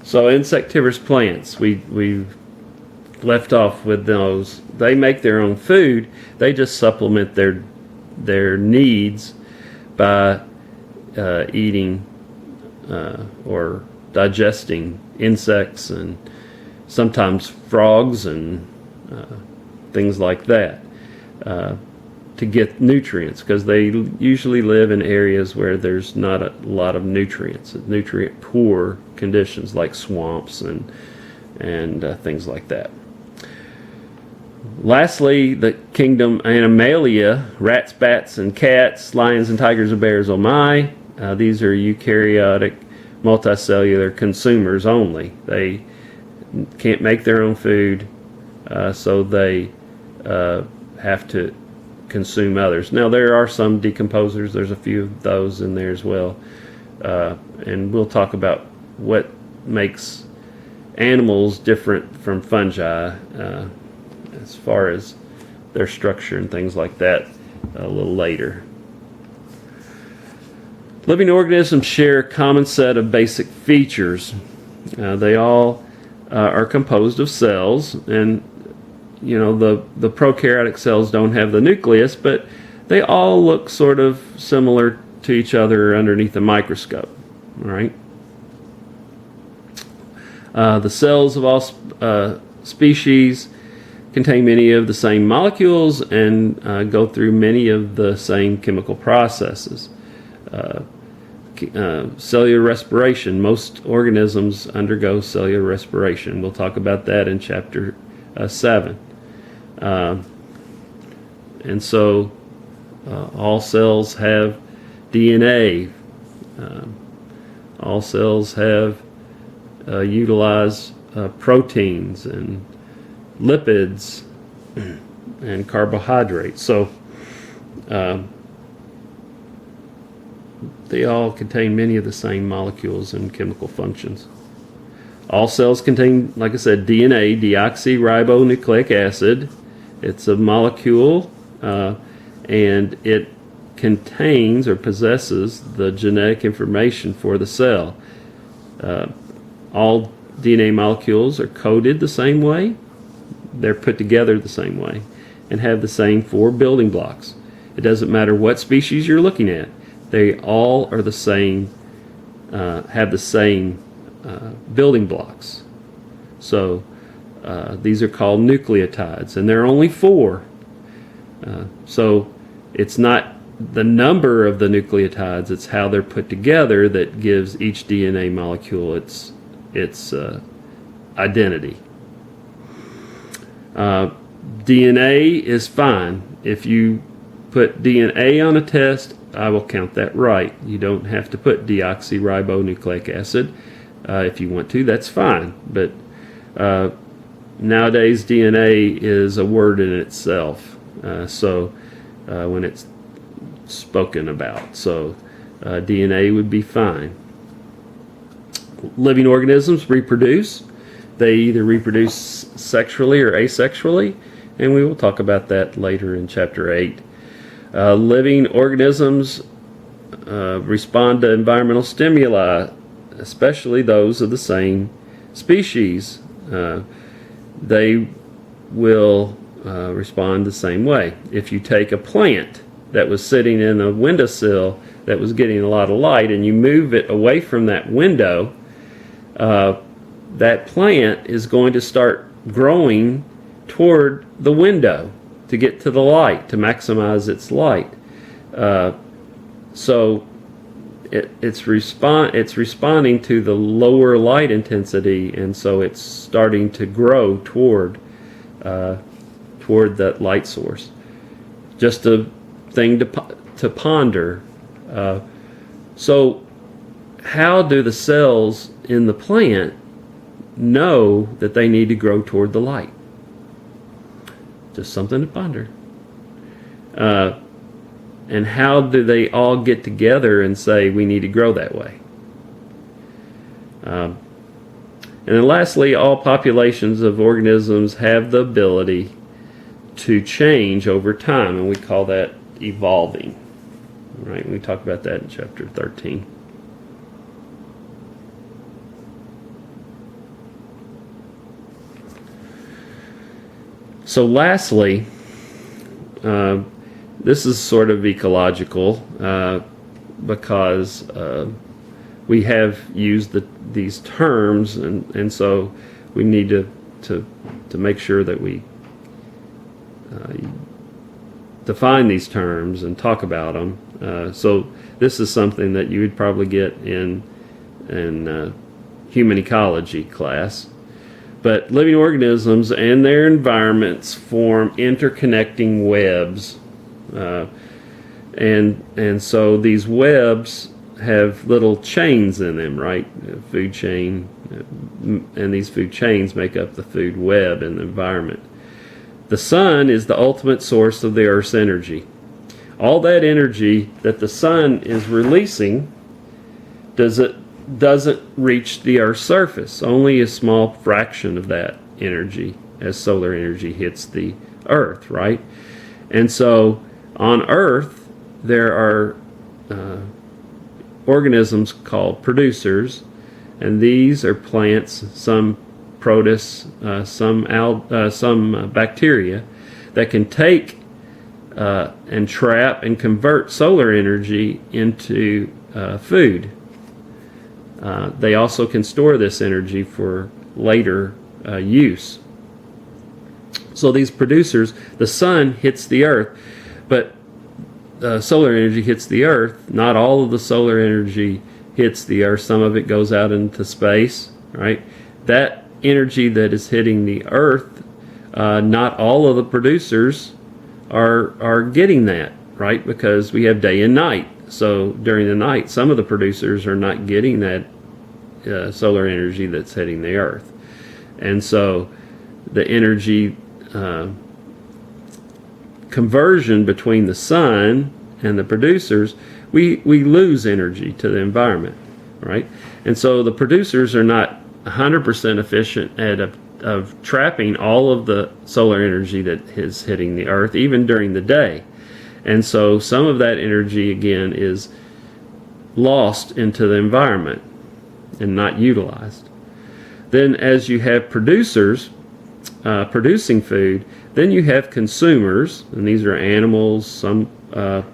So insectivorous plants, we left off with those. They make their own food. They just supplement their needs by eating or digesting insects and sometimes frogs and things like that to get nutrients, because they usually live in areas where there's not a lot of nutrients, nutrient poor conditions like swamps and things like that. Lastly, the kingdom Animalia, rats, bats, and cats, lions and tigers and bears, oh my. These are eukaryotic multicellular consumers only. They can't make their own food, so they have to consume others. Now, there are some decomposers. There's a few of those in there as well. And we'll talk about what makes animals different from fungi as far as their structure and things like that a little later. Living organisms share a common set of basic features. They all are composed of cells, and the prokaryotic cells don't have the nucleus, but they all look sort of similar to each other underneath a microscope. All right. The cells of all species contain many of the same molecules and go through many of the same chemical processes. Cellular respiration. Most organisms undergo cellular respiration. We'll talk about that in chapter 7. And so all cells have DNA. All cells have utilize proteins and lipids and carbohydrates. So they all contain many of the same molecules and chemical functions. All cells contain, like I said, DNA, deoxyribonucleic acid. It's a molecule, and it contains or possesses the genetic information for the cell. All DNA molecules are coded the same way. They're put together the same way and have the same 4 building blocks. It doesn't matter what species you're looking at. They all are the same, have the same building blocks. So these are called nucleotides, and there are only 4. So it's not the number of the nucleotides, it's how they're put together that gives each DNA molecule its identity. DNA is fine. If you put DNA on a test, I will count that right. You don't have to put deoxyribonucleic acid. If you want to, that's fine. But nowadays, DNA is a word in itself. When it's spoken about, so DNA would be fine. Living organisms reproduce. They either reproduce sexually or asexually, and we will talk about that later in chapter 8. Living organisms respond to environmental stimuli, especially those of the same species. They will respond the same way. If you take a plant that was sitting in a windowsill that was getting a lot of light and you move it away from that window, that plant is going to start growing toward the window to get to the light, to maximize its light. So it's responding to the lower light intensity, and so it's starting to grow toward that light source. Just a thing to ponder. So how do the cells in the plant know that they need to grow toward the light? Just something to ponder. And how do they all get together and say we need to grow that way? And then lastly, all populations of organisms have the ability to change over time, and we call that evolving. Right? We talk about that in chapter 13. So lastly, this is sort of ecological because we have used these terms, and so we need to make sure that we define these terms and talk about them. So this is something that you would probably get in human ecology class. But living organisms and their environments form interconnecting webs. And so these webs have little chains in them, right? Food chain, and these food chains make up the food web in the environment. The sun is the ultimate source of the Earth's energy. All that energy that the sun is releasing doesn't reach the Earth's surface. Only a small fraction of that energy, as solar energy, hits the Earth, right? And so on Earth, there are organisms called producers, and these are plants, some protists, some bacteria that can take and trap and convert solar energy into food. They also can store this energy for later use. So these producers, the sun hits the Earth, but solar energy hits the Earth. Not all of the solar energy hits the Earth. Some of it goes out into space, right? That energy that is hitting the Earth, not all of the producers are getting that, right? Because we have day and night. So during the night, some of the producers are not getting that solar energy that's hitting the Earth. And so the energy conversion between the sun and the producers, we lose energy to the environment, right? And so the producers are not 100% efficient of trapping all of the solar energy that is hitting the Earth, even during the day. And so some of that energy, again, is lost into the environment and not utilized. Then as you have producers producing food, then you have consumers, and these are animals, some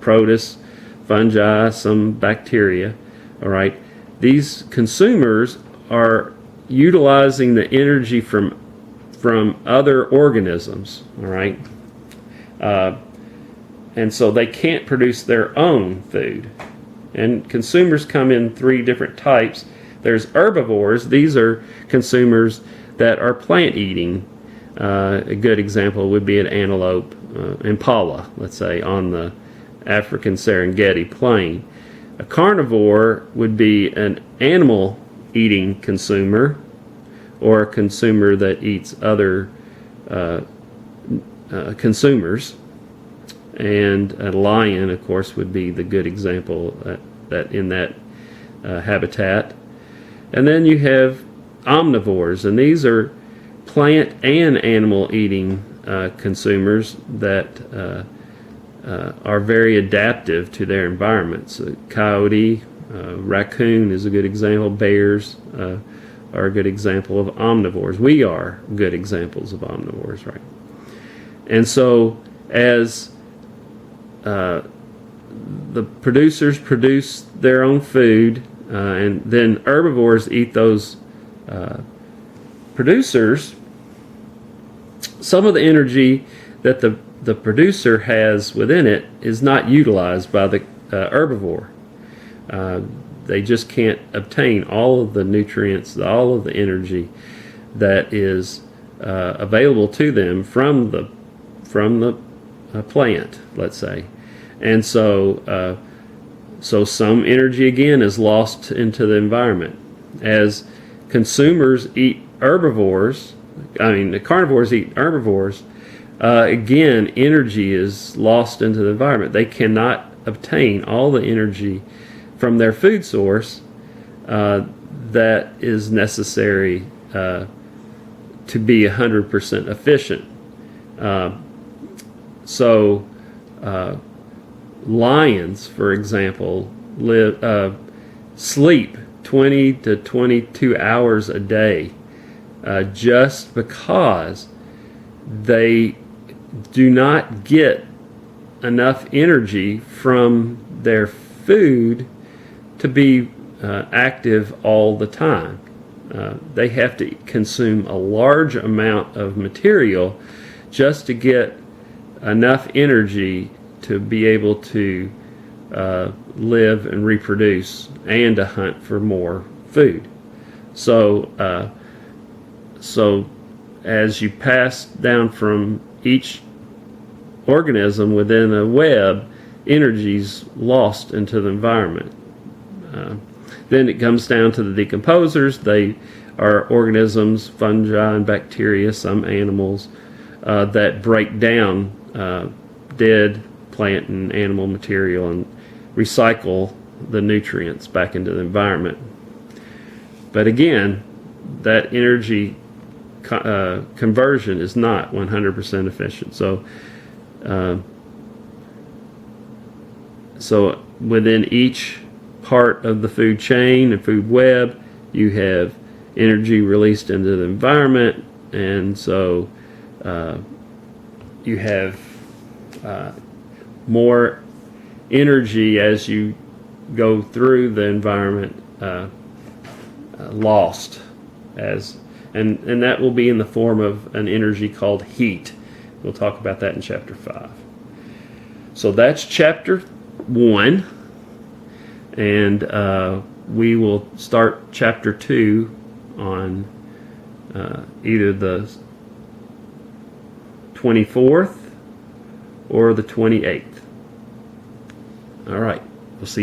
protists, fungi, some bacteria, all right? These consumers are utilizing the energy from other organisms, all right? And so they can't produce their own food. And consumers come in three different types. There's herbivores. These are consumers that are plant eating. A good example would be an antelope, impala, let's say, on the African Serengeti plain. A carnivore would be an animal eating consumer, or a consumer that eats other consumers. And a lion, of course, would be the good example that in that habitat. And then you have omnivores, and these are plant and animal eating consumers that are very adaptive to their environments. Coyote, raccoon is a good example. Bears are a good example of omnivores. We are good examples of omnivores, right? And so as the producers produce their own food, and then herbivores eat those producers, some of the energy that the producer has within it is not utilized by the herbivore. They just can't obtain all of the nutrients, all of the energy that is available to them from the plant, let's say. And so some energy again is lost into the environment. As consumers eat herbivores, the carnivores eat herbivores, again, energy is lost into the environment. They cannot obtain all the energy from their food source that is necessary to be 100% efficient. Lions, for example, sleep 20 to 22 hours a day just because they do not get enough energy from their food to be active all the time. They have to consume a large amount of material just to get enough energy to be able to live and reproduce and to hunt for more food. So, so as you pass down from each organism within a web, energy's lost into the environment. Then it comes down to the decomposers. They are organisms, fungi and bacteria, some animals, that break down dead plant and animal material and recycle the nutrients back into the environment. But again, that energy conversion is not 100% efficient. So within each part of the food chain and food web, you have energy released into the environment, and so you have more energy as you go through the environment lost, and that will be in the form of an energy called heat. We'll talk about that in chapter 5. So that's chapter 1, and we will start chapter 2 on either the 24th or the 28th. All right, we'll see you.